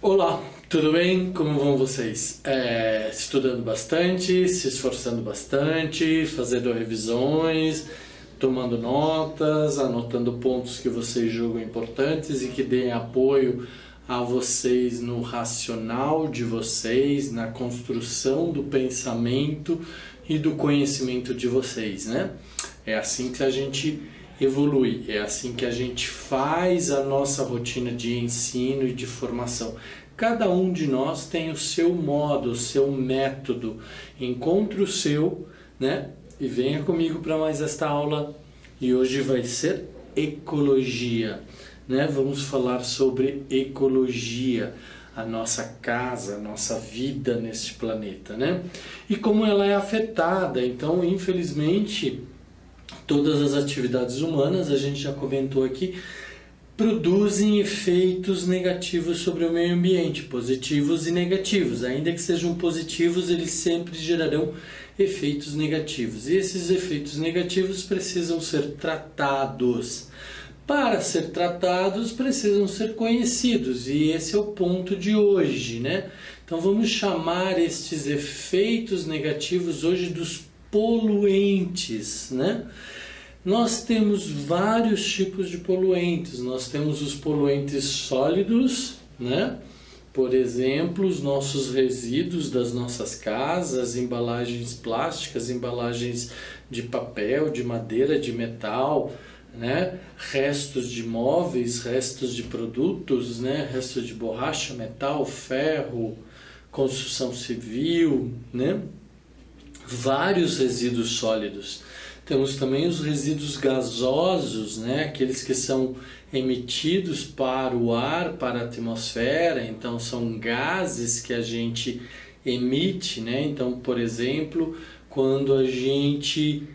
Olá, tudo bem? Como vão vocês? Estudando bastante, se esforçando bastante, fazendo revisões, tomando notas, anotando pontos que vocês julgam importantes e que deem apoio a vocês no racional de vocês, na construção do pensamento e do conhecimento de vocês, né? É assim que a gente evolui, é assim que a gente faz a nossa rotina de ensino e de formação. Cada um de nós tem o seu modo, o seu método. Encontre o seu, né? E venha comigo para mais esta aula. E hoje vai ser ecologia, né? Vamos falar sobre ecologia, a nossa casa, a nossa vida neste planeta, né? E como ela é afetada. Então, infelizmente, todas as atividades humanas, a gente já comentou aqui, produzem efeitos negativos sobre o meio ambiente, positivos e negativos. Ainda que sejam positivos, eles sempre gerarão efeitos negativos. E esses efeitos negativos precisam ser tratados. Para ser tratados, precisam ser conhecidos. E esse é o ponto de hoje, né? Então vamos chamar estes efeitos negativos hoje dos poluentes, né? Nós temos vários tipos de poluentes. Nós temos os poluentes sólidos, né? Por exemplo, os nossos resíduos das nossas casas, embalagens plásticas, embalagens de papel, de madeira, de metal, né? Restos de móveis, restos de produtos, né? Restos de borracha, metal, ferro, construção civil, né? Vários resíduos sólidos. Temos também os resíduos gasosos, né? Aqueles que são emitidos para o ar, para a atmosfera. Então, são gases que a gente emite, né? Então, por exemplo, quando a gente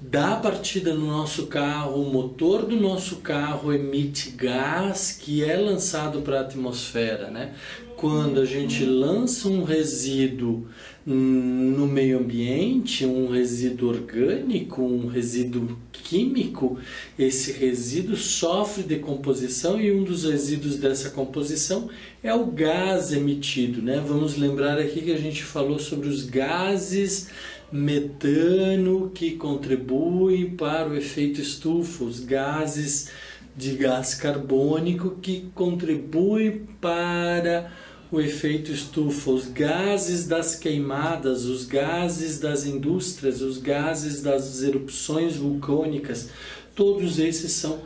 dá partida no nosso carro, o motor do nosso carro emite gás que é lançado para a atmosfera, né? Quando a gente lança um resíduo no meio ambiente, um resíduo orgânico, um resíduo químico, esse resíduo sofre decomposição e um dos resíduos dessa composição é o gás emitido, né? Vamos lembrar aqui que a gente falou sobre os gases metano que contribuem para o efeito estufa, os gases de gás carbônico que contribuem para o efeito estufa, os gases das queimadas, os gases das indústrias, os gases das erupções vulcânicas, todos esses são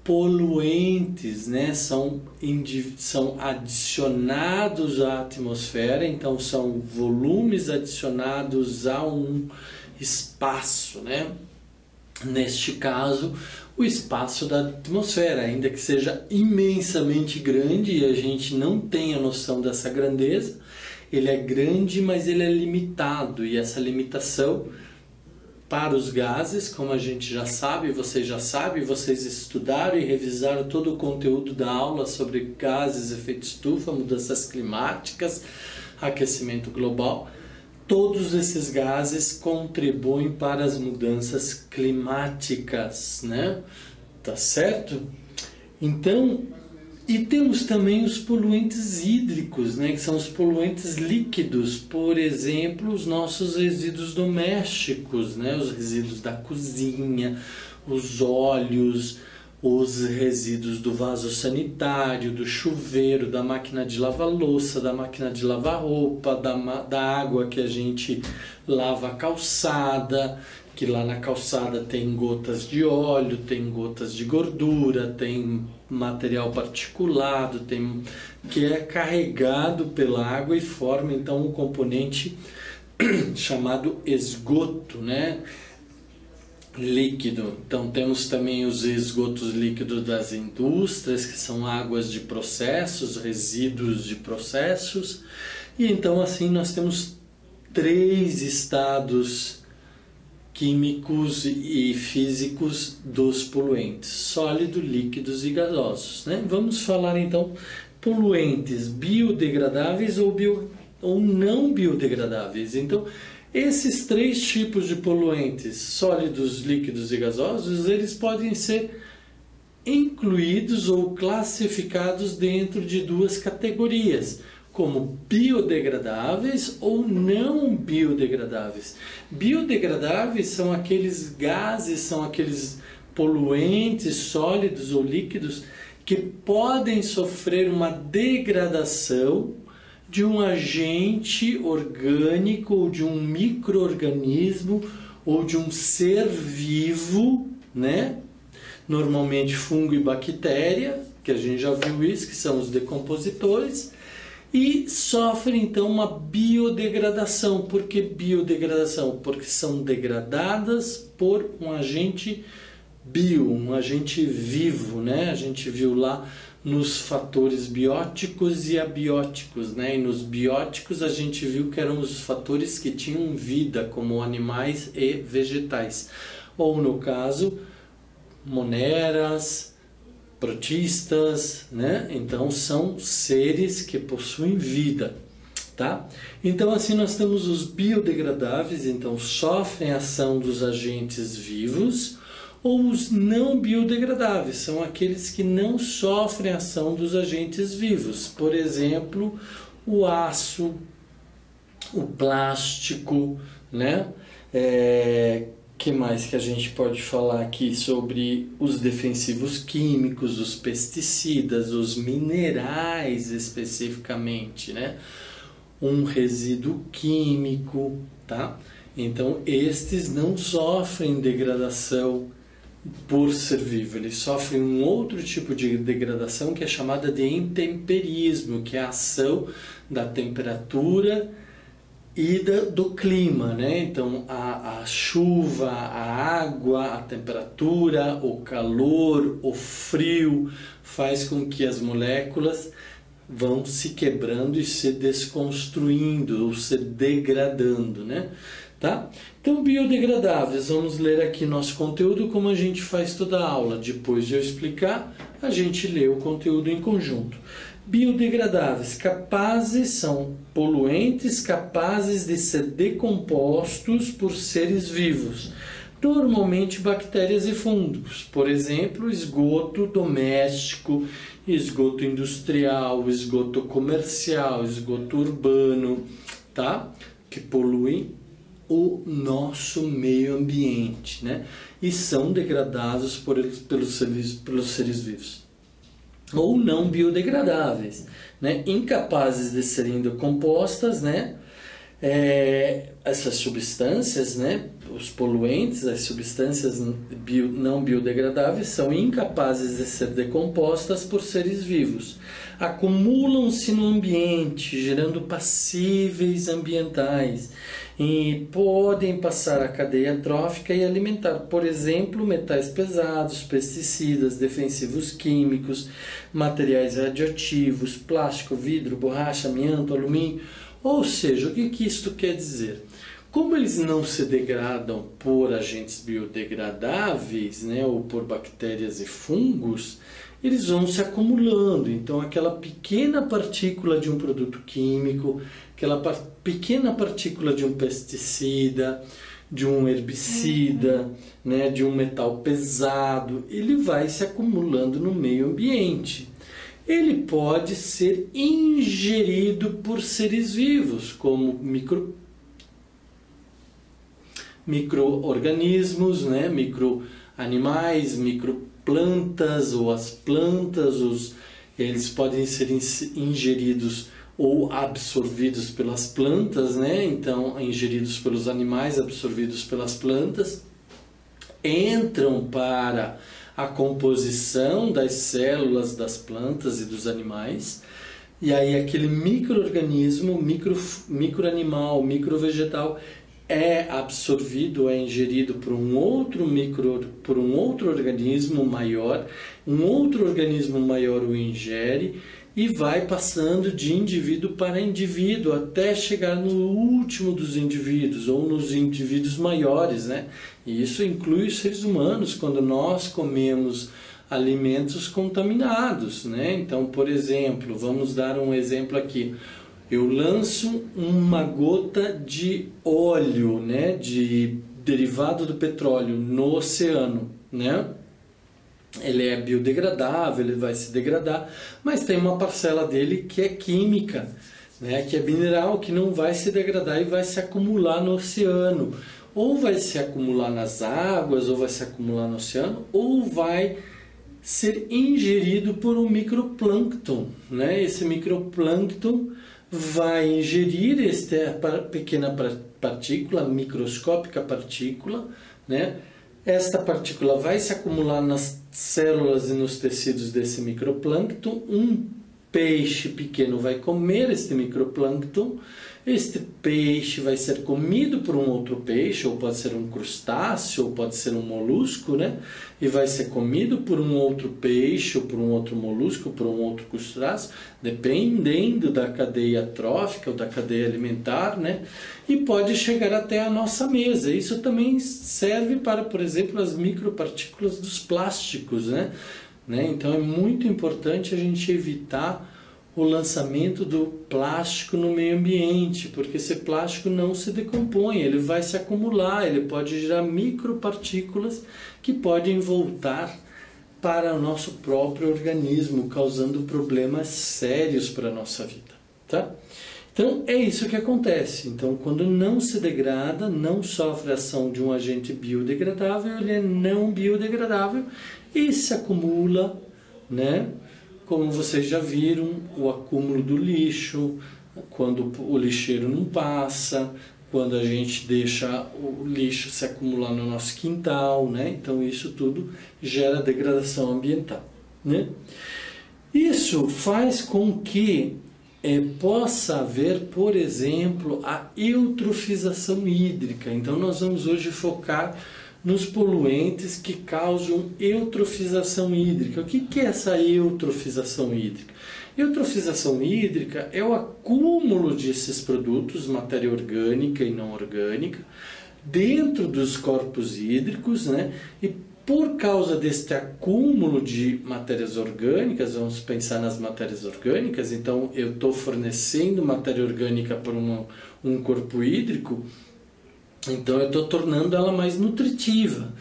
poluentes, né? São adicionados à atmosfera, então são volumes adicionados a um espaço, né? Neste caso, o espaço da atmosfera, ainda que seja imensamente grande e a gente não tenha noção dessa grandeza, ele é grande, mas ele é limitado, e essa limitação para os gases, como a gente já sabe, vocês já sabem, vocês estudaram e revisaram todo o conteúdo da aula sobre gases, efeito estufa, mudanças climáticas, aquecimento global. Todos esses gases contribuem para as mudanças climáticas, né? Tá certo? Então, e temos também os poluentes hídricos, né? Que são os poluentes líquidos, por exemplo, os nossos resíduos domésticos, né? Os resíduos da cozinha, os óleos, os resíduos do vaso sanitário, do chuveiro, da máquina de lavar louça, da máquina de lavar roupa, da água que a gente lava a calçada, que lá na calçada tem gotas de óleo, tem gotas de gordura, tem material particulado, que é carregado pela água e forma então um componente chamado esgoto, né? Líquido. Então temos também os esgotos líquidos das indústrias, que são águas de processos, resíduos de processos. E então assim nós temos 3 estados químicos e físicos dos poluentes: sólido, líquidos e gasosos, né? Vamos falar então poluentes biodegradáveis ou não biodegradáveis. Então, esses 3 tipos de poluentes, sólidos, líquidos e gasosos, eles podem ser incluídos ou classificados dentro de duas categorias, como biodegradáveis ou não biodegradáveis. Biodegradáveis são aqueles gases, são aqueles poluentes sólidos ou líquidos que podem sofrer uma degradação de um agente orgânico ou de um micro-organismo ou de um ser vivo, né? Normalmente fungo e bactéria, que a gente já viu isso, que são os decompositores, e sofrem então uma biodegradação. Por que biodegradação? Porque são degradadas por um agente bio, um agente vivo, né? A gente viu lá nos fatores bióticos e abióticos, né? E nos bióticos a gente viu que eram os fatores que tinham vida, como animais e vegetais. Ou no caso, moneras, protistas, né? Então são seres que possuem vida, tá? Então assim nós temos os biodegradáveis, então sofrem a ação dos agentes vivos, ou os não biodegradáveis, são aqueles que não sofrem a ação dos agentes vivos. Por exemplo, o aço, o plástico, né? Que mais que a gente pode falar aqui sobre os defensivos químicos, os pesticidas, os minerais especificamente, né? Um resíduo químico, tá? Então, estes não sofrem degradação por ser vivo, eles sofrem um outro tipo de degradação que é chamada de intemperismo, que é a ação da temperatura e do clima, né? Então a chuva, a água, a temperatura, o calor, o frio faz com que as moléculas vão se quebrando e se desconstruindo ou se degradando, né? Tá? Então, biodegradáveis, vamos ler aqui nosso conteúdo como a gente faz toda a aula. Depois de eu explicar, a gente lê o conteúdo em conjunto. Biodegradáveis, são poluentes capazes de ser decompostos por seres vivos, normalmente bactérias e fungos. Por exemplo, esgoto doméstico, esgoto industrial, esgoto comercial, esgoto urbano, tá? Que poluem o nosso meio ambiente, né? E são degradados pelos seres vivos. Ou não biodegradáveis, né? Incapazes de serem decompostas, né? Essas substâncias, né? Os poluentes, as substâncias não biodegradáveis são incapazes de ser decompostas por seres vivos. Acumulam-se no ambiente, gerando passíveis ambientais e podem passar a cadeia trófica e alimentar, por exemplo, metais pesados, pesticidas, defensivos químicos, materiais radioativos, plástico, vidro, borracha, amianto, alumínio. Ou seja, o que isto quer dizer? Como eles não se degradam por agentes biodegradáveis, né, ou por bactérias e fungos, eles vão se acumulando. Então, aquela pequena partícula de um produto químico, aquela pequena partícula de um pesticida, de um herbicida, né, de um metal pesado, ele vai se acumulando no meio ambiente. Ele pode ser ingerido por seres vivos, como micro-organismos, né? Micro-animais, microplantas, ou as plantas, eles podem ser ingeridos ou absorvidos pelas plantas, né? Então, ingeridos pelos animais, absorvidos pelas plantas, entram para a composição das células das plantas e dos animais, e aí aquele micro-organismo, micro-animal, micro-vegetal é absorvido, é ingerido por um outro organismo maior, um outro organismo maior o ingere e vai passando de indivíduo para indivíduo até chegar no último dos indivíduos ou nos indivíduos maiores, né? E isso inclui os seres humanos quando nós comemos alimentos contaminados, né? Então, por exemplo, vamos dar um exemplo aqui. Eu lanço uma gota de óleo, né, de derivado do petróleo no oceano, né? ele é biodegradável, ele vai se degradar, mas tem uma parcela dele que é química, né, que é mineral, que não vai se degradar e vai se acumular no oceano. Ou vai se acumular nas águas, ou vai se acumular no oceano, ou vai ser ingerido por um microplâncton, né? Esse microplâncton vai ingerir esta pequena partícula, microscópica partícula, né? Esta partícula vai se acumular nas células e nos tecidos desse microplâncton. Um peixe pequeno vai comer este microplâncton. Este peixe vai ser comido por um outro peixe, ou pode ser um crustáceo, ou pode ser um molusco, né? E vai ser comido por um outro peixe, ou por um outro molusco, ou por um outro crustáceo, dependendo da cadeia trófica ou da cadeia alimentar, né? E pode chegar até a nossa mesa. Isso também serve para, por exemplo, as micropartículas dos plásticos, né? Então é muito importante a gente evitar o lançamento do plástico no meio ambiente, porque esse plástico não se decompõe, ele vai se acumular, ele pode gerar micropartículas que podem voltar para o nosso próprio organismo, causando problemas sérios para a nossa vida, tá? Então é isso que acontece. Então, quando não se degrada, não sofre a ação de um agente biodegradável, ele é não biodegradável e se acumula, né? Como vocês já viram, o acúmulo do lixo, quando o lixeiro não passa, quando a gente deixa o lixo se acumular no nosso quintal, né? Então isso tudo gera degradação ambiental, né? Isso faz com que possa haver, por exemplo, a eutrofização hídrica. Então nós vamos hoje focar nos poluentes que causam eutrofização hídrica. O que é essa eutrofização hídrica? Eutrofização hídrica é o acúmulo desses produtos, matéria orgânica e não orgânica, dentro dos corpos hídricos, né? E por causa deste acúmulo de matérias orgânicas, vamos pensar nas matérias orgânicas, então eu estou fornecendo matéria orgânica para um corpo hídrico, então eu estou tornando ela mais nutritiva.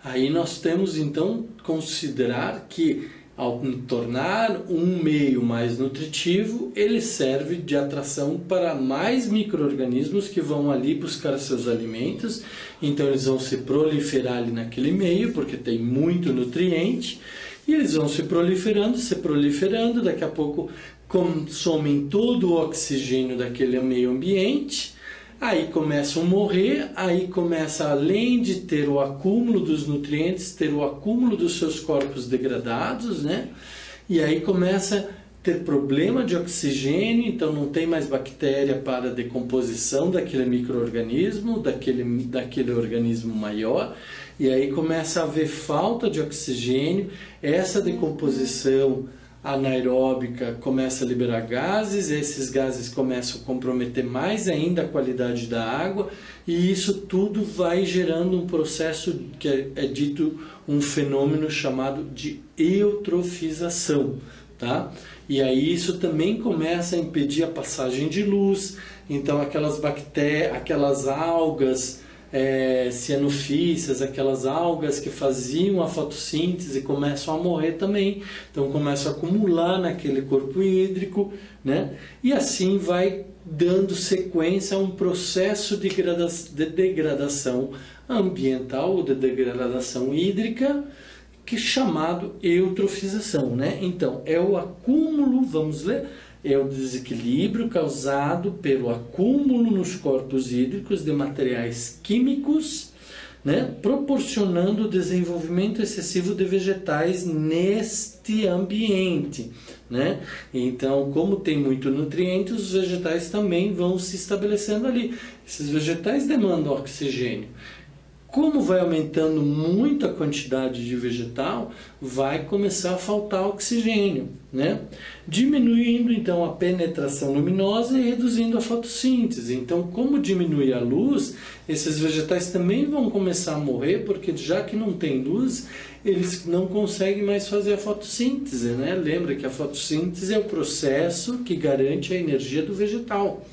Aí nós temos então considerar que ao tornar um meio mais nutritivo, ele serve de atração para mais micro-organismos que vão ali buscar seus alimentos. Então eles vão se proliferar ali naquele meio, porque tem muito nutriente, e eles vão se proliferando, daqui a pouco consomem todo o oxigênio daquele meio ambiente. Aí começam a morrer, aí começa, além de ter o acúmulo dos nutrientes, ter o acúmulo dos seus corpos degradados, né? E aí começa a ter problema de oxigênio, então não tem mais bactéria para a decomposição daquele micro-organismo, daquele organismo maior, e aí começa a haver falta de oxigênio, essa decomposição anaeróbica começa a liberar gases, esses gases começam a comprometer mais ainda a qualidade da água, e isso tudo vai gerando um processo que é dito um fenômeno chamado de eutrofização, tá? E aí isso também começa a impedir a passagem de luz, então aquelas bactérias, aquelas algas cianofícias, aquelas algas que faziam a fotossíntese começam a morrer também, então começam a acumular naquele corpo hídrico, né? E assim vai dando sequência a um processo de degradação ambiental ou de degradação hídrica, que é chamado eutrofização, né? Então é o acúmulo, vamos ler, é o desequilíbrio causado pelo acúmulo nos corpos hídricos de materiais químicos, né, proporcionando o desenvolvimento excessivo de vegetais neste ambiente, né? Então, como tem muito nutriente, os vegetais também vão se estabelecendo ali. Esses vegetais demandam oxigênio. Como vai aumentando muito a quantidade de vegetal, vai começar a faltar oxigênio, né? Diminuindo então a penetração luminosa e reduzindo a fotossíntese. Então, como diminui a luz, esses vegetais também vão começar a morrer, porque já que não tem luz, eles não conseguem mais fazer a fotossíntese, né? Lembra que a fotossíntese é o processo que garante a energia do vegetal.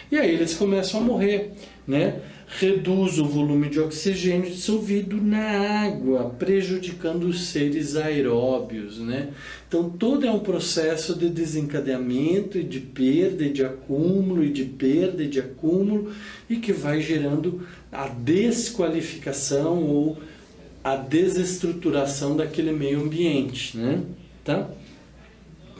E aí eles começam a morrer, né? reduz o volume de oxigênio dissolvido na água, prejudicando os seres aeróbios, né? Então, todo é um processo de desencadeamento e de perda e de acúmulo e de perda e de acúmulo, e que vai gerando a desqualificação ou a desestruturação daquele meio ambiente, né? Tá?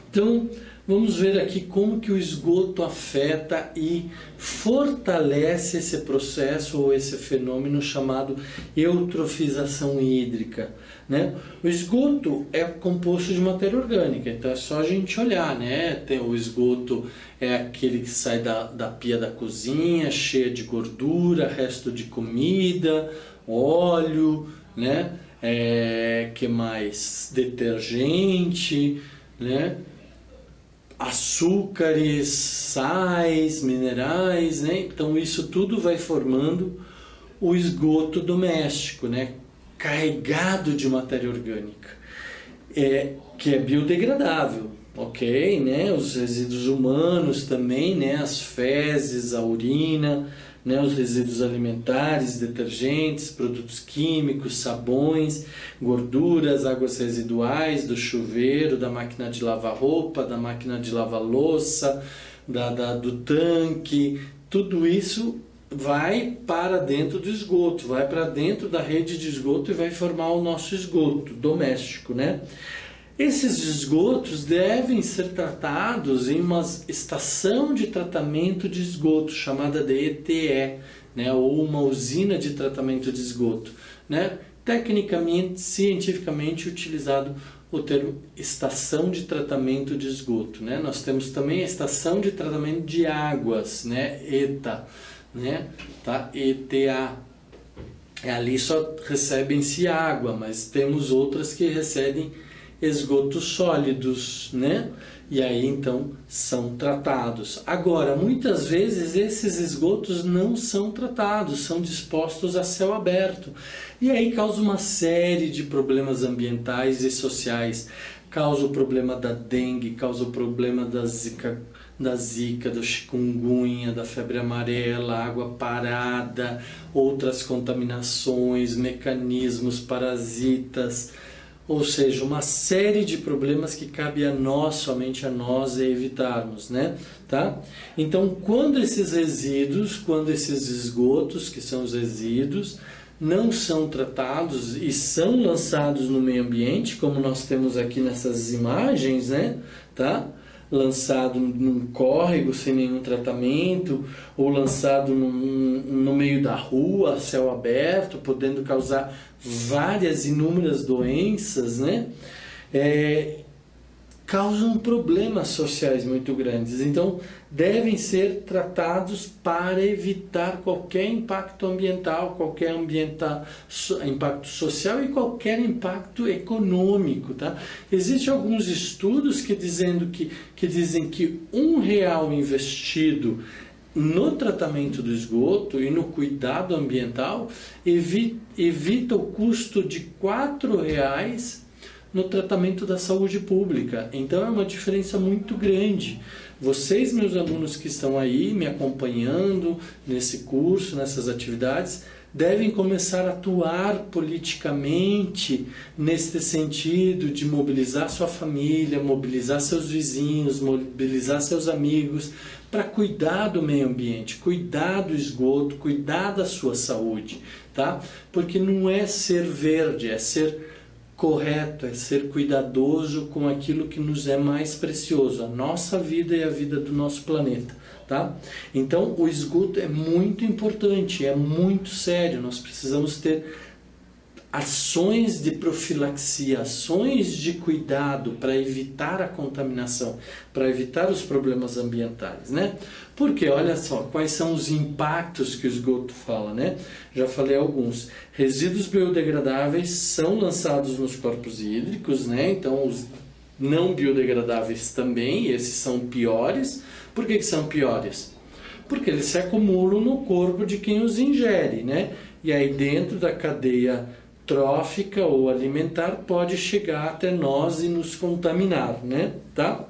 Então, vamos ver aqui como que o esgoto afeta e fortalece esse processo ou esse fenômeno chamado eutrofização hídrica, né? O esgoto é composto de matéria orgânica, então é só a gente olhar, né? Tem o esgoto é aquele que sai da pia da cozinha, cheia de gordura, resto de comida, óleo, né? Que mais? Detergente, né? Açúcares, sais, minerais, né? Então isso tudo vai formando o esgoto doméstico, né? Carregado de matéria orgânica, que é biodegradável, ok? Né? Os resíduos humanos também, né? As fezes, a urina, né? Os resíduos alimentares, detergentes, produtos químicos, sabões, gorduras, águas residuais do chuveiro, da máquina de lavar roupa, da máquina de lavar louça, do tanque, tudo isso vai para dentro do esgoto, vai para dentro da rede de esgoto e vai formar o nosso esgoto doméstico, né? Esses esgotos devem ser tratados em uma estação de tratamento de esgoto, chamada de ETE, né? Ou uma usina de tratamento de esgoto, né? Tecnicamente, cientificamente utilizado o termo estação de tratamento de esgoto, né? Nós temos também a estação de tratamento de águas, né? ETA, né? Tá? ETA. Ali só recebem-se água, mas temos outras que recebem esgotos sólidos, né? E aí então são tratados. Agora, muitas vezes esses esgotos não são tratados, são dispostos a céu aberto. E aí causa uma série de problemas ambientais e sociais. Causa o problema da dengue, causa o problema da zika, do chikungunya, da febre amarela, água parada, outras contaminações, mecanismos parasitas. Ou seja, uma série de problemas que cabe a nós, somente a nós, evitarmos, né? Tá? Então, quando esses esgotos, que são os resíduos, não são tratados e são lançados no meio ambiente, como nós temos aqui nessas imagens, né? Tá? Lançado num córrego sem nenhum tratamento, ou lançado no meio da rua, a céu aberto, podendo causar inúmeras doenças, né? Causam problemas sociais muito grandes. Então, devem ser tratados para evitar qualquer impacto ambiental, qualquer impacto social e qualquer impacto econômico. Tá? Existem alguns estudos que dizem que R$1 investido no tratamento do esgoto e no cuidado ambiental evita o custo de R$4 no tratamento da saúde pública. Então é uma diferença muito grande. Vocês, meus alunos que estão aí me acompanhando nesse curso, nessas atividades, devem começar a atuar politicamente nesse sentido de mobilizar sua família, mobilizar seus vizinhos, mobilizar seus amigos para cuidar do meio ambiente, cuidar do esgoto, cuidar da sua saúde, tá? Porque não é ser verde, é ser correto, é ser cuidadoso com aquilo que nos é mais precioso, a nossa vida e a vida do nosso planeta, tá? Então, o esgoto é muito importante, é muito sério, nós precisamos ter ações de profilaxia, ações de cuidado para evitar a contaminação, para evitar os problemas ambientais, né? Porque, olha só, quais são os impactos que o esgoto fala, né? Já falei alguns. Resíduos biodegradáveis são lançados nos corpos hídricos, né? Então, os não biodegradáveis também, esses são piores. Por que são piores? Porque eles se acumulam no corpo de quem os ingere, né? E aí, dentro da cadeia trófica ou alimentar, pode chegar até nós e nos contaminar, né? Tá?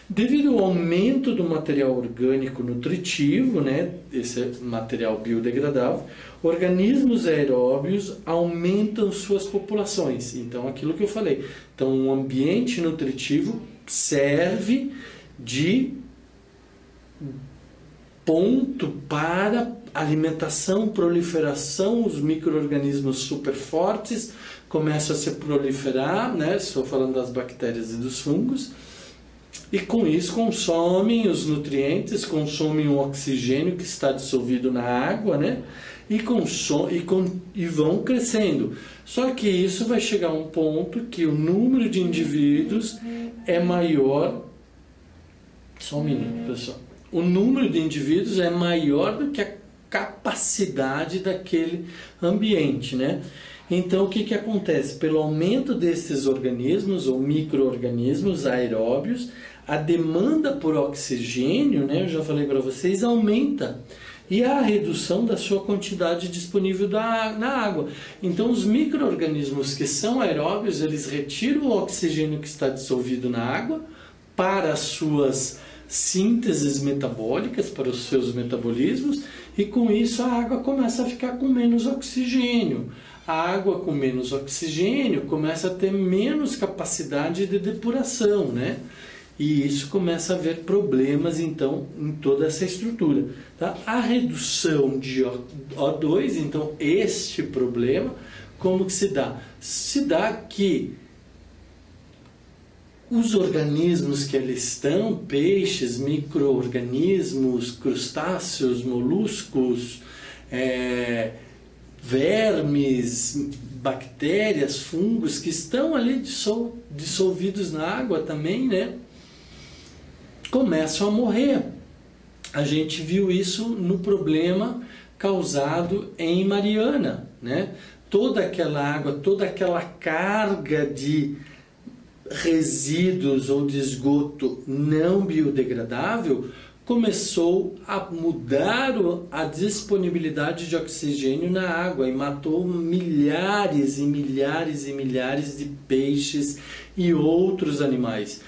Devido ao aumento do material orgânico nutritivo, né, esse material biodegradável, organismos aeróbios aumentam suas populações. Então, aquilo que eu falei. Então, um ambiente nutritivo serve de ponto para alimentação, proliferação. Os micro-organismos super fortes começam a se proliferar, né? Estou falando das bactérias e dos fungos. E com isso consomem os nutrientes, consomem o oxigênio que está dissolvido na água, né? E vão crescendo. Só que isso vai chegar a um ponto que o número de indivíduos é maior. Só um minuto, pessoal. O número de indivíduos é maior do que a capacidade daquele ambiente, né? Então, o que acontece? Pelo aumento desses organismos ou micro-organismos aeróbios, a demanda por oxigênio, né, eu já falei para vocês, aumenta. E a redução da sua quantidade disponível na água. Então, os micro-organismos que são aeróbios, eles retiram o oxigênio que está dissolvido na água para as suas sínteses metabólicas, para os seus metabolismos, e com isso a água começa a ficar com menos oxigênio. A água com menos oxigênio começa a ter menos capacidade de depuração, né? E isso começa a haver problemas, então, em toda essa estrutura. Tá? A redução de O2, então, este problema, como que se dá? Se dá que os organismos que ali estão, peixes, micro-organismos, crustáceos, moluscos, vermes, bactérias, fungos, que estão ali dissolvidos na água também, né? Começam a morrer. A gente viu isso no problema causado em Mariana, né? Toda aquela água, toda aquela carga de resíduos ou de esgoto não biodegradável começou a mudar a disponibilidade de oxigênio na água e matou milhares e milhares e milhares de peixes e outros animais.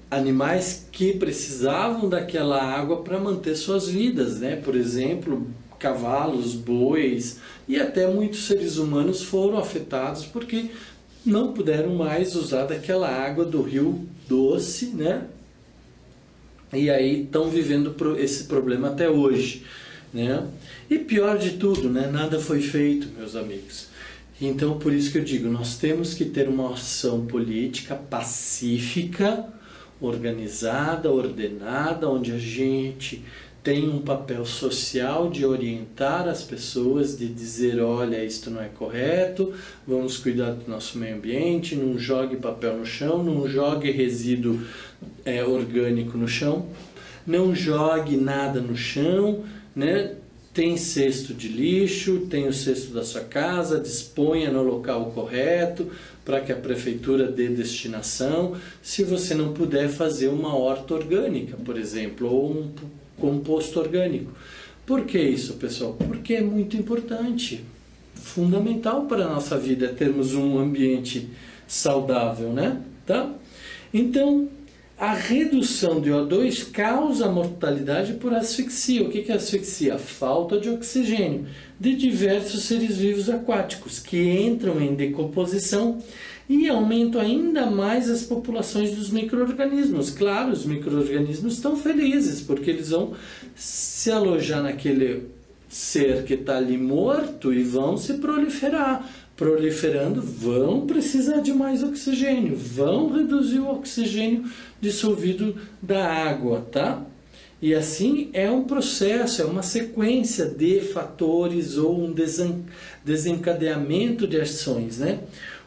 Animais que precisavam daquela água para manter suas vidas, né? Por exemplo, cavalos, bois e até muitos seres humanos foram afetados porque não puderam mais usar daquela água do rio doce, né? E aí estão vivendo esse problema até hoje, né? E pior de tudo, né? Nada foi feito, meus amigos. Então, por isso que eu digo, nós temos que ter uma ação política pacífica, organizada, ordenada, onde a gente tem um papel social de orientar as pessoas, de dizer, olha, isto não é correto, vamos cuidar do nosso meio ambiente, não jogue papel no chão, não jogue resíduo orgânico no chão, não jogue nada no chão, né? Tem cesto de lixo, tem o cesto da sua casa, disponha no local correto para que a prefeitura dê destinação. Se você não puder fazer uma horta orgânica, por exemplo, ou um composto orgânico. Por que isso, pessoal? Porque é muito importante, fundamental para a nossa vida termos um ambiente saudável, né? Tá? Então, a redução de O2 causa mortalidade por asfixia. O que é asfixia? A falta de oxigênio de diversos seres vivos aquáticos que entram em decomposição e aumentam ainda mais as populações dos micro-organismos. Claro, os micro-organismos estão felizes porque eles vão se alojar naquele ser que está ali morto e vão se proliferar. Proliferando, vão precisar de mais oxigênio, vão reduzir o oxigênio dissolvido da água, tá? E assim é um processo, é uma sequência de fatores ou um desencadeamento de ações, né?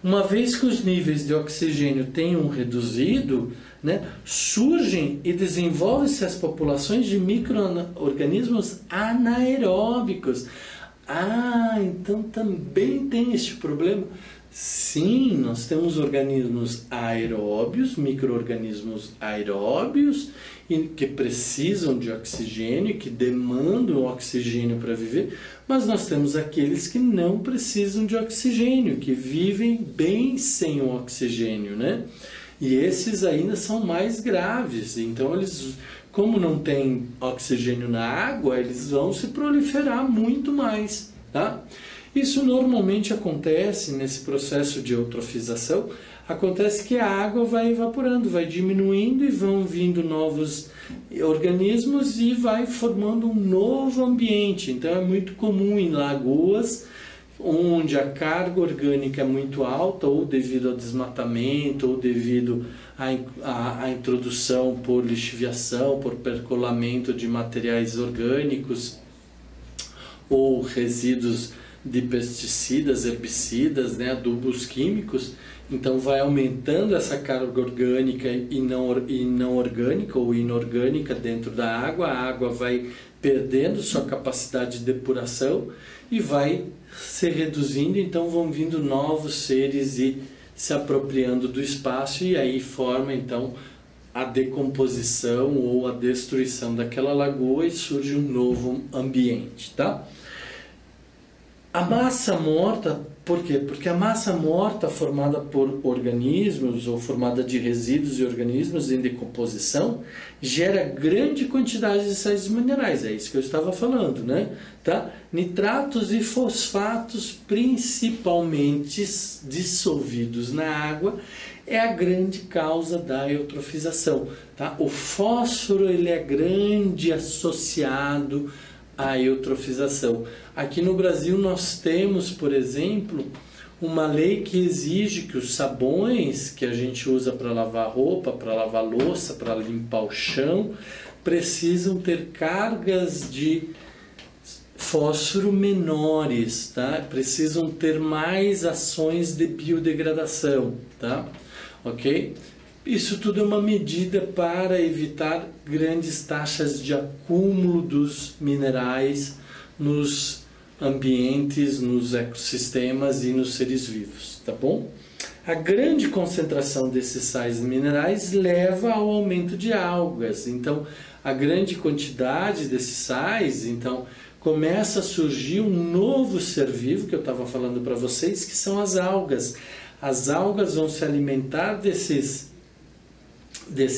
Uma vez que os níveis de oxigênio tenham reduzido, né, surgem e desenvolvem-se as populações de micro-organismos anaeróbicos. Ah, então também tem este problema? Sim, nós temos organismos aeróbios, micro-organismos aeróbios, que precisam de oxigênio, que demandam oxigênio para viver, mas nós temos aqueles que não precisam de oxigênio, que vivem bem sem o oxigênio, né? E esses ainda são mais graves. Então, eles, como não tem oxigênio na água, eles vão se proliferar muito mais, tá? Isso normalmente acontece nesse processo de eutrofização. Acontece que a água vai evaporando, vai diminuindo e vão vindo novos organismos e vai formando um novo ambiente. Então é muito comum em lagoas onde a carga orgânica é muito alta, ou devido ao desmatamento, ou devido à introdução por lixiviação, por percolamento de materiais orgânicos, ou resíduos de pesticidas, herbicidas, né, adubos químicos. Então vai aumentando essa carga orgânica e não orgânica ou inorgânica dentro da água. A água vai perdendo sua capacidade de depuração e vai se reduzindo, então vão vindo novos seres e se apropriando do espaço, e aí forma então a decomposição ou a destruição daquela lagoa e surge um novo ambiente, tá? A massa morta, por quê? Porque a massa morta formada por organismos ou formada de resíduos e organismos em decomposição gera grande quantidade de sais minerais, é isso que eu estava falando, né? Tá? Nitratos e fosfatos, principalmente dissolvidos na água, é a grande causa da eutrofização, tá? O fósforo, ele é grande associado a eutrofização. Aqui no Brasil nós temos, por exemplo, uma lei que exige que os sabões que a gente usa para lavar roupa, para lavar louça, para limpar o chão, precisam ter cargas de fósforo menores, tá? Precisam ter mais ações de biodegradação, tá? Ok? Isso tudo é uma medida para evitar grandes taxas de acúmulo dos minerais nos ambientes, nos ecossistemas e nos seres vivos, tá bom? A grande concentração desses sais minerais leva ao aumento de algas. Então, a grande quantidade desses sais, então, começa a surgir um novo ser vivo, que eu estava falando para vocês, que são as algas. As algas vão se alimentar desses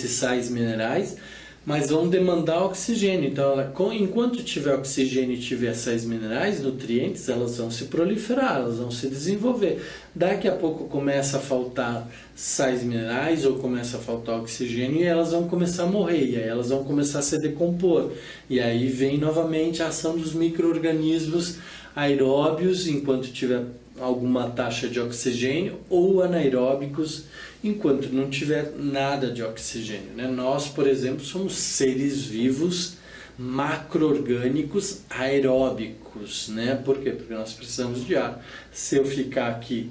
sais minerais, mas vão demandar oxigênio. Então, enquanto tiver oxigênio e tiver sais minerais, nutrientes, elas vão se proliferar, elas vão se desenvolver. Daqui a pouco começa a faltar sais minerais ou começa a faltar oxigênio e elas vão começar a morrer, e aí elas vão começar a se decompor. E aí vem novamente a ação dos micro-organismos aeróbios, enquanto tiver alguma taxa de oxigênio, ou anaeróbicos, enquanto não tiver nada de oxigênio, né? Nós, por exemplo, somos seres vivos macro-orgânicos aeróbicos, né? Por quê? Porque nós precisamos de ar. Se eu ficar aqui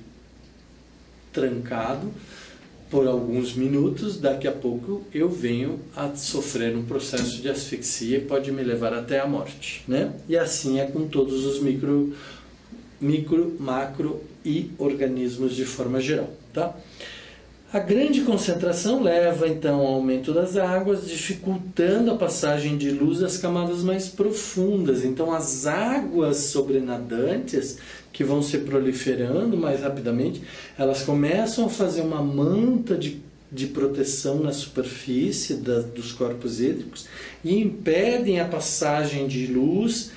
trancado por alguns minutos, daqui a pouco eu venho a sofrer um processo de asfixia e pode me levar até a morte, né? E assim é com todos os micro, macro e organismos de forma geral, tá? A grande concentração leva então ao aumento das águas, dificultando a passagem de luz às camadas mais profundas. Então as águas sobrenadantes, que vão se proliferando mais rapidamente, elas começam a fazer uma manta de proteção na superfície dos corpos hídricos e impedem a passagem de luz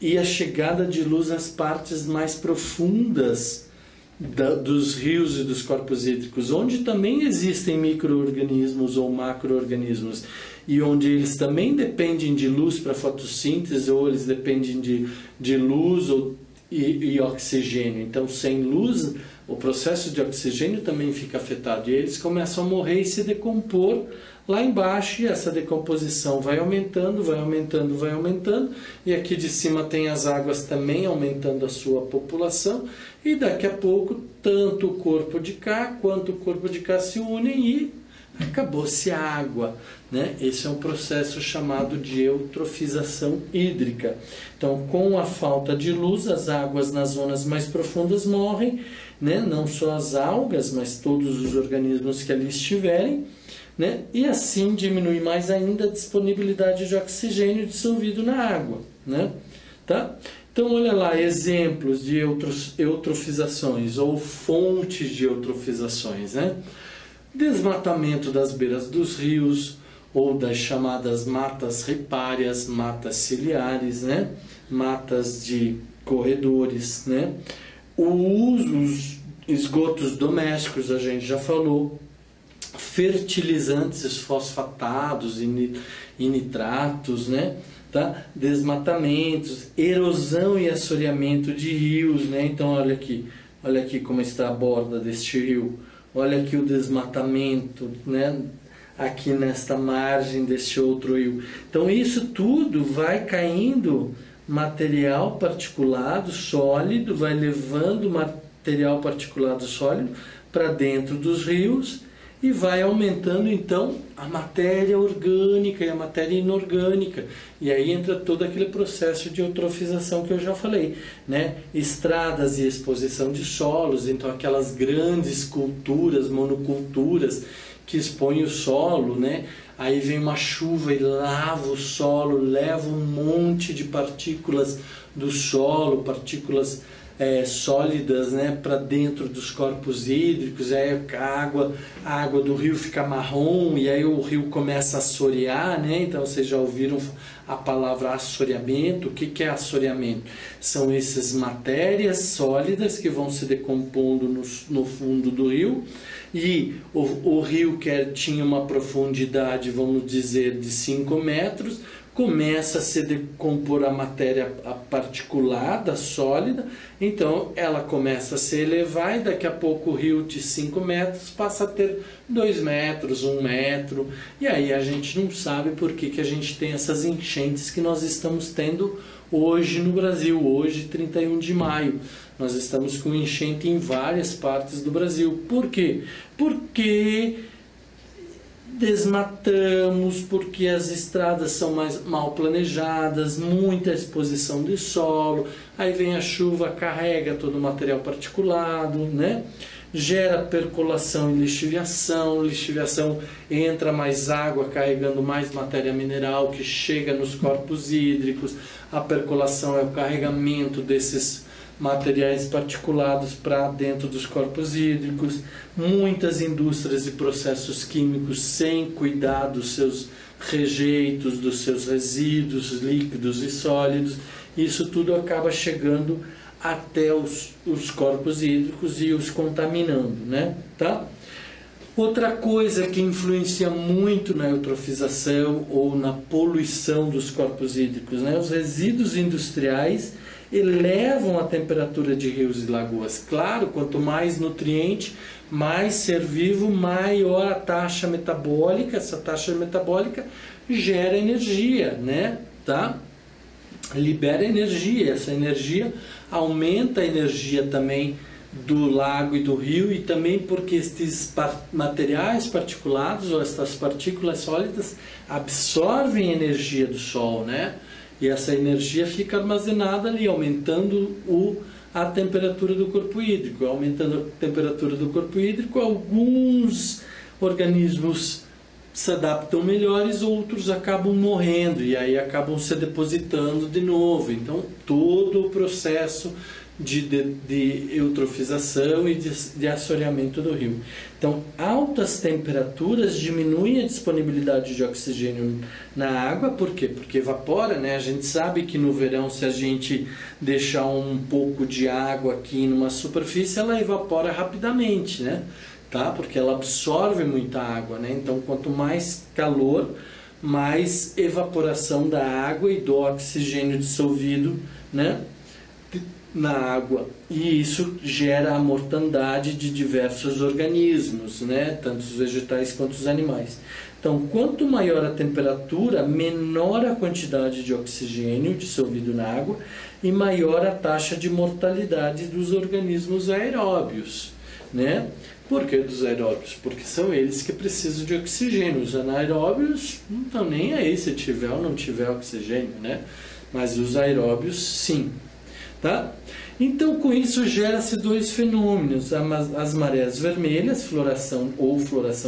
e a chegada de luz às partes mais profundas dos rios e dos corpos hídricos, onde também existem micro-organismos ou macro-organismos e onde eles também dependem de luz para fotossíntese, ou eles dependem de luz e oxigênio. Então, sem luz, o processo de oxigênio também fica afetado e eles começam a morrer e se decompor lá embaixo, e essa decomposição vai aumentando, vai aumentando, vai aumentando, e aqui de cima tem as águas também aumentando a sua população, e daqui a pouco tanto o corpo de cá quanto o corpo de cá se unem e acabou-se a água, né? Esse é um processo chamado de eutrofização hídrica. Então, com a falta de luz, as águas nas zonas mais profundas morrem, né? Não só as algas, mas todos os organismos que ali estiverem, né? E assim diminui mais ainda a disponibilidade de oxigênio dissolvido na água, né? Tá? Então, olha lá, exemplos de eutrofizações ou fontes de eutrofizações, né? desmatamento das beiras dos rios, ou das chamadas matas ripárias, matas ciliares, né? Matas de corredores, né? Os esgotos domésticos, a gente já falou, fertilizantes fosfatados e nitratos, né? Tá? Desmatamentos, erosão e assoreamento de rios, né? Então olha aqui como está a borda deste rio, olha aqui o desmatamento, né? Aqui nesta margem deste outro rio. Então isso tudo vai caindo material particulado sólido, vai levando material particulado sólido para dentro dos rios e vai aumentando então a matéria orgânica e a matéria inorgânica. E aí entra todo aquele processo de eutrofização que eu já falei, né? Estradas e exposição de solos, então aquelas grandes culturas, monoculturas que expõem o solo, né? Aí vem uma chuva e lava o solo, leva um monte de partículas do solo, partículas sólidas, né, para dentro dos corpos hídricos. Aí a água do rio fica marrom e aí o rio começa a assorear, né? Então vocês já ouviram a palavra assoreamento. O que é assoreamento? São essas matérias sólidas que vão se decompondo no fundo do rio, e o rio que tinha uma profundidade, vamos dizer, de 5 metros, começa a se decompor a matéria particulada, sólida, então ela começa a se elevar e daqui a pouco o rio de 5 metros passa a ter 2 metros, 1 metro, e aí a gente não sabe por que a gente tem essas enchentes que nós estamos tendo hoje no Brasil, hoje 31 de maio. Nós estamos com enchente em várias partes do Brasil. Por quê? Porque desmatamos, porque as estradas são mais mal planejadas, muita exposição de solo, aí vem a chuva, carrega todo o material particulado, né? Gera percolação e lixiviação, entra mais água carregando mais matéria mineral que chega nos corpos hídricos, a percolação é o carregamento desses materiais particulados para dentro dos corpos hídricos, muitas indústrias e processos químicos sem cuidar dos seus rejeitos, dos seus resíduos líquidos e sólidos, isso tudo acaba chegando até os corpos hídricos e os contaminando, né? Tá? Outra coisa que influencia muito na eutrofização ou na poluição dos corpos hídricos, né? Os resíduos industriais elevam a temperatura de rios e lagoas. Claro, quanto mais nutriente, mais ser vivo, maior a taxa metabólica. Essa taxa metabólica gera energia, né? Tá? Libera energia. Essa energia aumenta a energia também do lago e do rio, e também porque estes materiais particulados ou estas partículas sólidas absorvem energia do sol, né? E essa energia fica armazenada ali, aumentando a temperatura do corpo hídrico. Aumentando a temperatura do corpo hídrico, alguns organismos se adaptam melhores, outros acabam morrendo e aí acabam se depositando de novo. Então, todo o processo de eutrofização e de assoreamento do rio. Então, altas temperaturas diminuem a disponibilidade de oxigênio na água. Por quê? Porque evapora, né? A gente sabe que no verão, se a gente deixar um pouco de água aqui numa superfície, ela evapora rapidamente, né? Tá? Porque ela absorve muita água, né? Então, quanto mais calor, mais evaporação da água e do oxigênio dissolvido, né, na água, e isso gera a mortandade de diversos organismos, né, tanto os vegetais quanto os animais. Então, quanto maior a temperatura, menor a quantidade de oxigênio dissolvido na água e maior a taxa de mortalidade dos organismos aeróbios, né? Por que dos aeróbios? Porque são eles que precisam de oxigênio. Os anaeróbios não estão nem aí se tiver ou não tiver oxigênio, né? Mas os aeróbios, sim. Tá? Então, com isso, gera-se dois fenômenos. As marés vermelhas, floração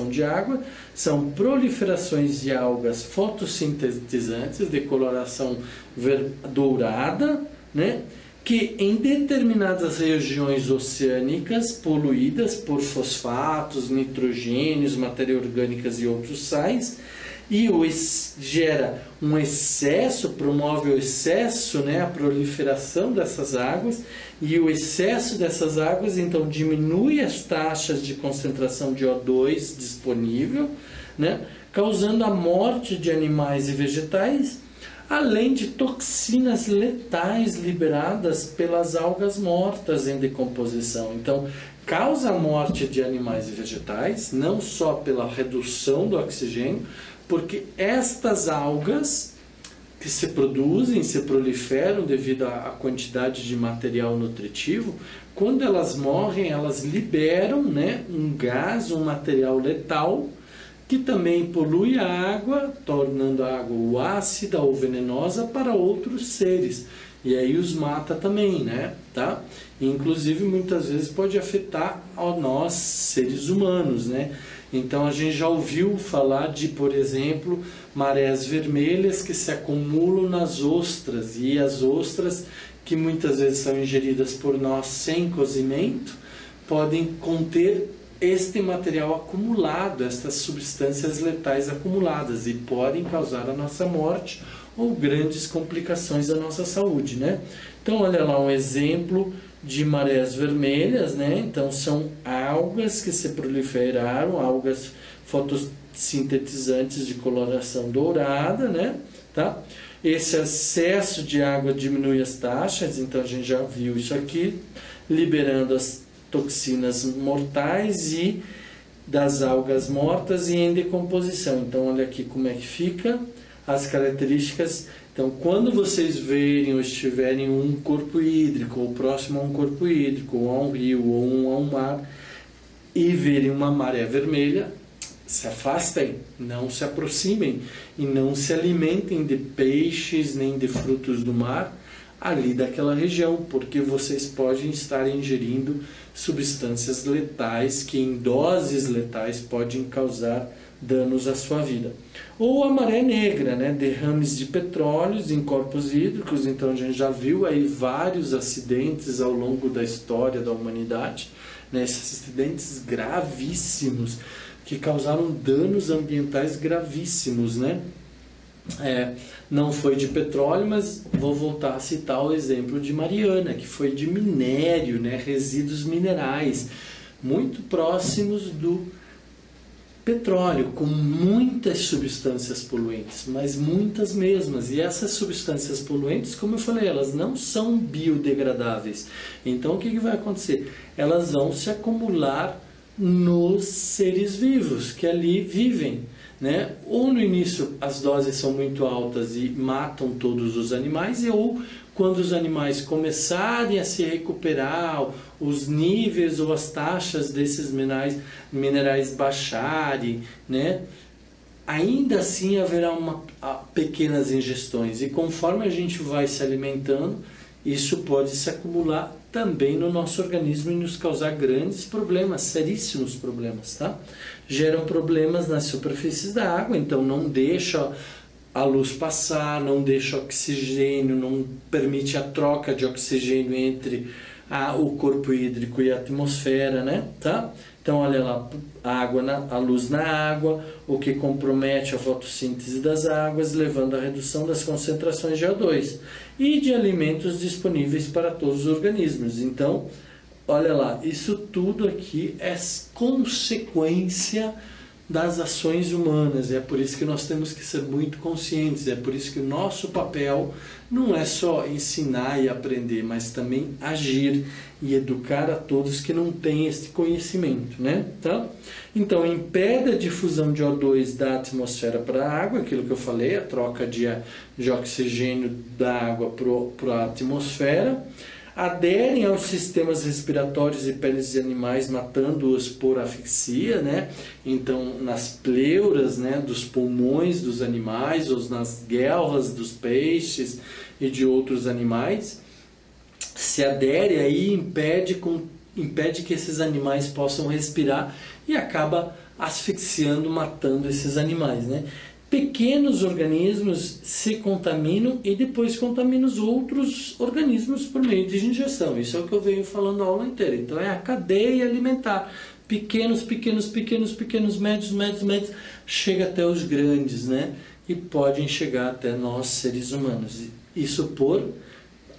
de água, são proliferações de algas fotossintetizantes de coloração dourada, né? que em determinadas regiões oceânicas poluídas por fosfatos, nitrogênios, matérias orgânicas e outros sais, e gera um excesso, promove o excesso, né, a proliferação dessas águas, e o excesso dessas águas então diminui as taxas de concentração de O2 disponível, né, causando a morte de animais e vegetais, além de toxinas letais liberadas pelas algas mortas em decomposição. Então, causa a morte de animais e vegetais, não só pela redução do oxigênio, porque estas algas que se produzem, se proliferam devido à quantidade de material nutritivo, quando elas morrem, elas liberam, né, um gás, um material letal, que também polui a água, tornando a água ou ácida ou venenosa para outros seres. E aí os mata também, né? Tá? Inclusive, muitas vezes pode afetar a nós, seres humanos, né? Então, a gente já ouviu falar de, por exemplo, marés vermelhas que se acumulam nas ostras. E as ostras, que muitas vezes são ingeridas por nós sem cozimento, podem conter este material acumulado, estas substâncias letais acumuladas, e podem causar a nossa morte ou grandes complicações à nossa saúde, né? Então, olha lá um exemplo de marés vermelhas, né? Então, são algas que se proliferaram, algas fotossintetizantes de coloração dourada, né? Tá? Esse excesso de água diminui as taxas, então a gente já viu isso aqui, liberando as toxinas mortais e das algas mortas e em decomposição. Então, olha aqui como é que fica as características. Então, quando vocês verem ou estiverem um corpo hídrico, ou próximo a um corpo hídrico, ou a um rio, ou a um mar, e verem uma maré vermelha, se afastem, não se aproximem e não se alimentem de peixes nem de frutos do mar ali daquela região, porque vocês podem estar ingerindo substâncias letais que em doses letais podem causar danos à sua vida. Ou a maré negra, né? Derrames de petróleos em corpos hídricos. Então a gente já viu aí vários acidentes ao longo da história da humanidade, né? Esses acidentes gravíssimos que causaram danos ambientais gravíssimos, né? Não foi de petróleo, mas vou voltar a citar o exemplo de Mariana, que foi de minério, né? Resíduos minerais, muito próximos do petróleo, com muitas substâncias poluentes, mas muitas mesmas. E essas substâncias poluentes, como eu falei, elas não são biodegradáveis. Então, o que vai acontecer? Elas vão se acumular nos seres vivos que ali vivem, né? Ou no início as doses são muito altas e matam todos os animais, ou quando os animais começarem a se recuperar, os níveis ou as taxas desses minerais baixarem, né? Ainda assim haverá pequenas ingestões, e conforme a gente vai se alimentando, isso pode se acumular também no nosso organismo e nos causar grandes problemas, seríssimos problemas, tá? Geram problemas nas superfícies da água, então não deixa a luz passar, não deixa oxigênio, não permite a troca de oxigênio entre o corpo hídrico e a atmosfera, né? Tá? Então, olha lá, a luz na água, o que compromete a fotossíntese das águas, levando à redução das concentrações de O2 e de alimentos disponíveis para todos os organismos. Então, olha lá, isso tudo aqui é consequência das ações humanas. É por isso que nós temos que ser muito conscientes. É por isso que o nosso papel não é só ensinar e aprender, mas também agir e educar a todos que não têm este conhecimento, né? Tá? Então, impede a difusão de O2 da atmosfera para a água, aquilo que eu falei, a troca de oxigênio da água para a atmosfera. Aderem aos sistemas respiratórios e peles de animais, matando-os por asfixia, né? Então, nas pleuras, né, dos pulmões dos animais, ou nas guelras dos peixes e de outros animais. Se adere aí, impede que esses animais possam respirar e acaba asfixiando, matando esses animais, né? pequenos organismos se contaminam e depois contaminam os outros organismos por meio de ingestão. Isso é o que eu venho falando a aula inteira. Então é a cadeia alimentar. Pequenos, médios, chega até os grandes, né? E podem chegar até nós, seres humanos. Isso por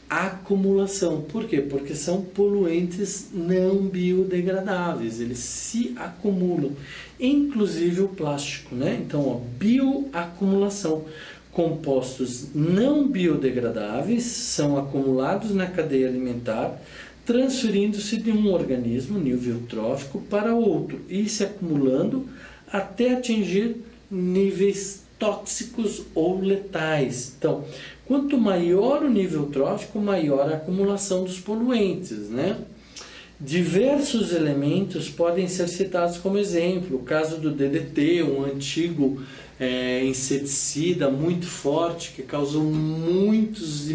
acumulação. Por quê? Porque são poluentes não biodegradáveis. Eles se acumulam. Inclusive o plástico, né? Então, ó, bioacumulação. Compostos não biodegradáveis são acumulados na cadeia alimentar, transferindo-se de um organismo nível trófico para outro e se acumulando até atingir níveis tóxicos ou letais. Então, quanto maior o nível trófico, maior a acumulação dos poluentes, né? Diversos elementos podem ser citados como exemplo. O caso do DDT, um antigo inseticida muito forte que causou muitos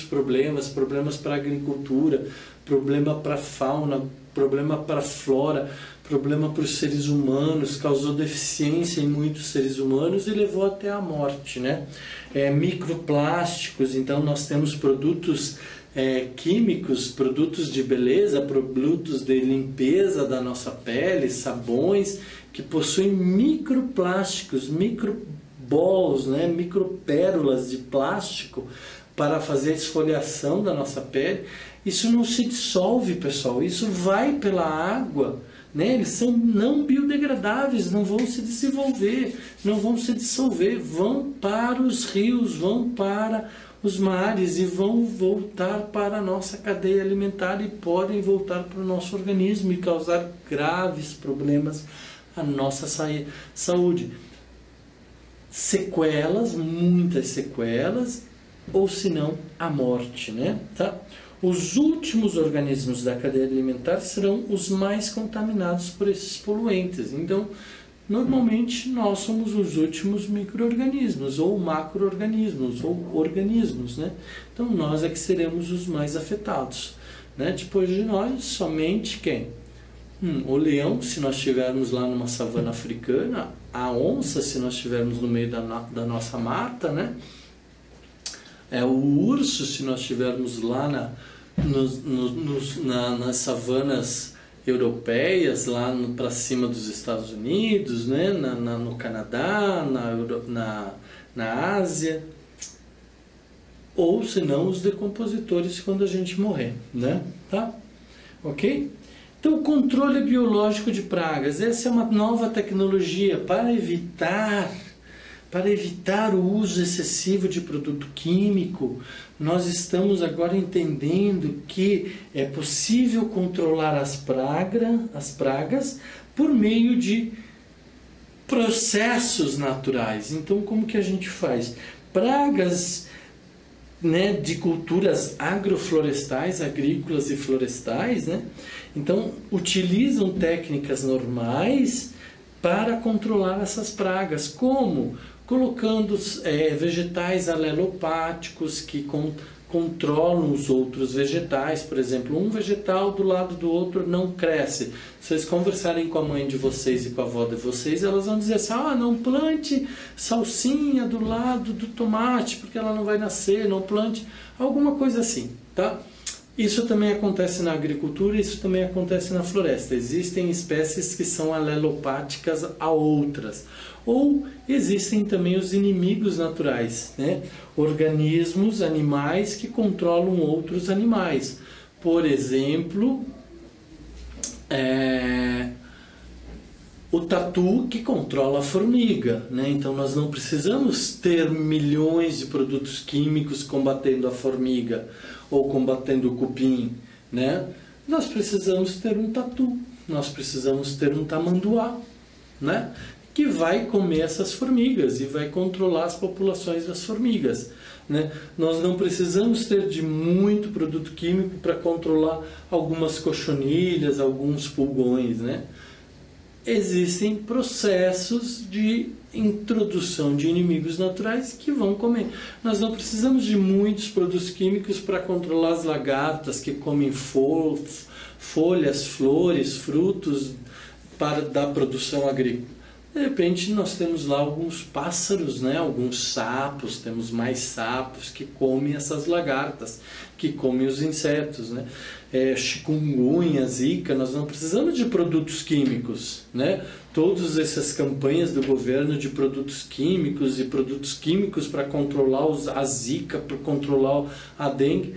problemas para a agricultura, problema para a fauna, problema para a flora, problema para os seres humanos, causou deficiência em muitos seres humanos e levou até a morte, né? Microplásticos, então nós temos produtos químicos, produtos de beleza, produtos de limpeza da nossa pele, sabões, que possuem microplásticos, microballs, né? Micropérolas de plástico para fazer a esfoliação da nossa pele. Isso não se dissolve, pessoal, isso vai pela água, né? Eles são não biodegradáveis, não vão se desenvolver, não vão se dissolver, vão para os rios, vão para os mares e vão voltar para a nossa cadeia alimentar e podem voltar para o nosso organismo e causar graves problemas à nossa saúde. Sequelas, muitas sequelas, ou se não, a morte, né? Tá? Os últimos organismos da cadeia alimentar serão os mais contaminados por esses poluentes. Então, normalmente, nós somos os últimos micro-organismos, ou macro-organismos, ou organismos, né? Então, nós é que seremos os mais afetados, né? Depois de nós, somente quem? O leão, se nós estivermos lá numa savana africana, a onça, se nós estivermos no meio da nossa mata, né? O urso, se nós estivermos lá nas savanas europeias, lá para cima dos Estados Unidos, né? No Canadá, na Ásia, ou se não os decompositores quando a gente morrer, né? Tá? Ok? Então, o controle biológico de pragas, essa é uma nova tecnologia para evitar o uso excessivo de produto químico. Nós estamos agora entendendo que é possível controlar as pragas por meio de processos naturais. Então, como que a gente faz? Pragas, né, de culturas agroflorestais, agrícolas e florestais, né? Então, utilizam técnicas normais para controlar essas pragas. Como? Colocando vegetais alelopáticos que controlam os outros vegetais. Por exemplo, um vegetal do lado do outro não cresce. Se vocês conversarem com a mãe de vocês e com a avó de vocês, elas vão dizer assim: não plante salsinha do lado do tomate, porque ela não vai nascer, não plante, alguma coisa assim, tá? Isso também acontece na agricultura, isso também acontece na floresta. Existem espécies que são alelopáticas a outras. Ou existem também os inimigos naturais, né? Organismos, animais que controlam outros animais. Por exemplo, o tatu que controla a formiga, né? Então nós não precisamos ter milhões de produtos químicos combatendo a formiga ou combatendo o cupim, né? Nós precisamos ter um tatu, nós precisamos ter um tamanduá, né? Que vai comer essas formigas e vai controlar as populações das formigas, né? Nós não precisamos ter de muito produto químico para controlar algumas cochonilhas, alguns pulgões, né? Existem processos de introdução de inimigos naturais que vão comer. Nós não precisamos de muitos produtos químicos para controlar as lagartas que comem folhas, flores, frutos da produção agrícola. De repente nós temos lá alguns pássaros, né? Alguns sapos, temos mais sapos que comem essas lagartas, que comem os insetos, né? Chikungunya, zika, nós não precisamos de produtos químicos, né? Todas essas campanhas do governo de produtos químicos e produtos químicos para controlar a zika, para controlar a dengue.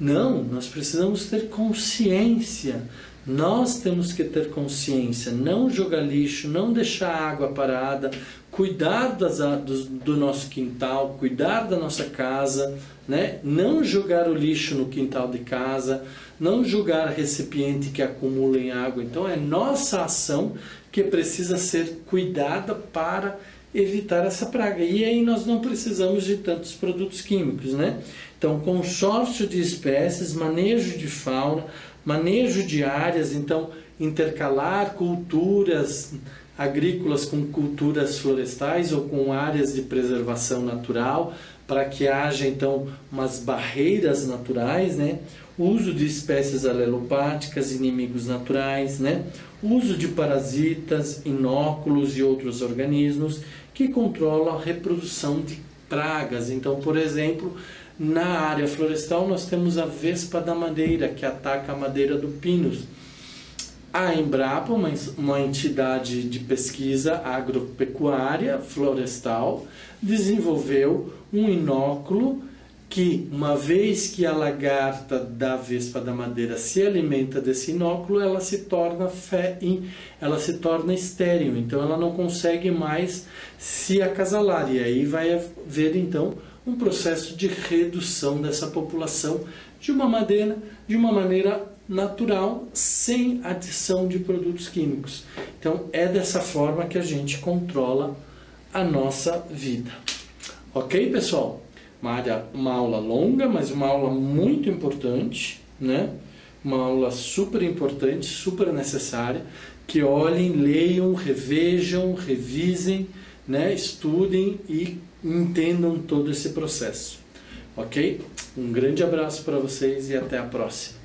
Não, nós precisamos ter consciência. Nós temos que ter consciência, não jogar lixo, não deixar a água parada, cuidar do nosso quintal, cuidar da nossa casa, né? Não jogar o lixo no quintal de casa, não jogar recipiente que acumula em água. Então é nossa ação que precisa ser cuidada para evitar essa praga. E aí nós não precisamos de tantos produtos químicos, né? Então, consórcio de espécies, manejo de fauna, manejo de áreas, então intercalar culturas agrícolas com culturas florestais ou com áreas de preservação natural, para que haja então umas barreiras naturais, né? Uso de espécies alelopáticas, inimigos naturais, né? Uso de parasitas, inóculos e outros organismos que controlam a reprodução de pragas. Então, por exemplo, na área florestal nós temos a vespa da madeira, que ataca a madeira do pinus. A Embrapa, uma entidade de pesquisa agropecuária florestal, desenvolveu um inóculo que, uma vez que a lagarta da vespa da madeira se alimenta desse inóculo, ela se torna estéril, então ela não consegue mais se acasalar, e aí vai haver então um processo de redução dessa população de uma maneira natural, sem adição de produtos químicos. Então é dessa forma que a gente controla a nossa vida. Ok, pessoal? Uma aula longa, mas uma aula muito importante, né? Uma aula super importante, super necessária, que olhem, leiam, revejam, revisem, né? Estudem e entendam todo esse processo. Ok? Um grande abraço para vocês e até a próxima.